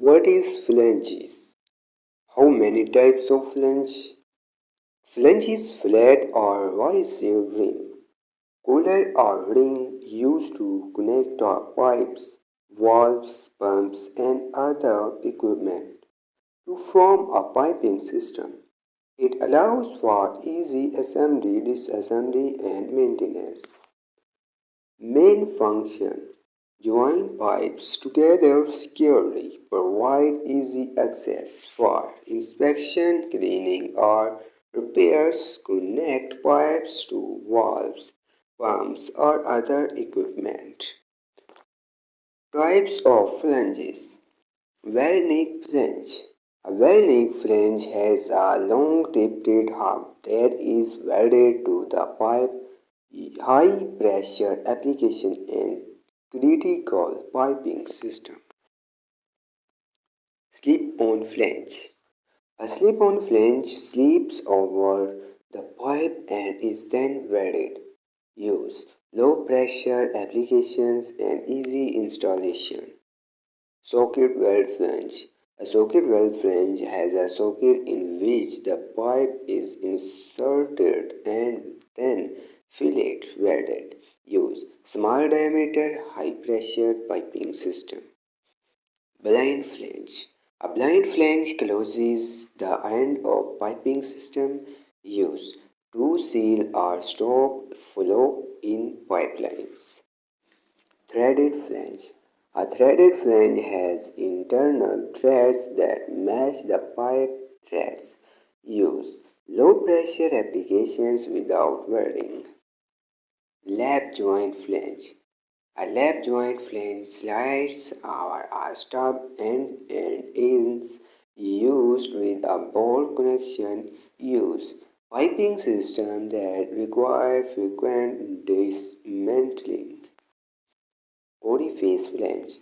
What is flanges? How many types of flange? Flange is flat or Y-shaped ring, collar or ring used to connect pipes, valves, pumps, and other equipment to form a piping system. It allows for easy assembly, disassembly, and maintenance. Main function: join pipes together securely, provide easy access for inspection, cleaning, or repairs, connect pipes to valves, pumps, or other equipment. Types of flanges. Well-neck flange. A well-neck flange has a long-tipped hub that is welded to the pipe. High-pressure application and critical piping system. Slip-on flange. A slip-on flange slips over the pipe and is then welded. Use low-pressure applications and easy installation. Socket weld flange. A socket weld flange has a socket in which the pipe is inserted and then fillet welded. Use small diameter, high pressure piping system. Blind flange. A blind flange closes the end of piping system used to seal or stop flow in pipelines. Threaded flange. A threaded flange has internal threads that match the pipe threads. Use low pressure applications without welding. Lap joint flange. A lap joint flange slides over a stub end and ends used with a bolt connection. Use piping system that require frequent dismantling. Orifice flange.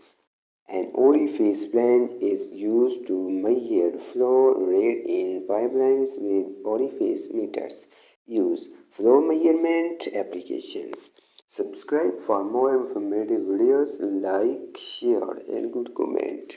An orifice flange is used to measure flow rate in pipelines with orifice meters. Use flow measurement applications. Subscribe for more informative videos. Like, share, and good comment.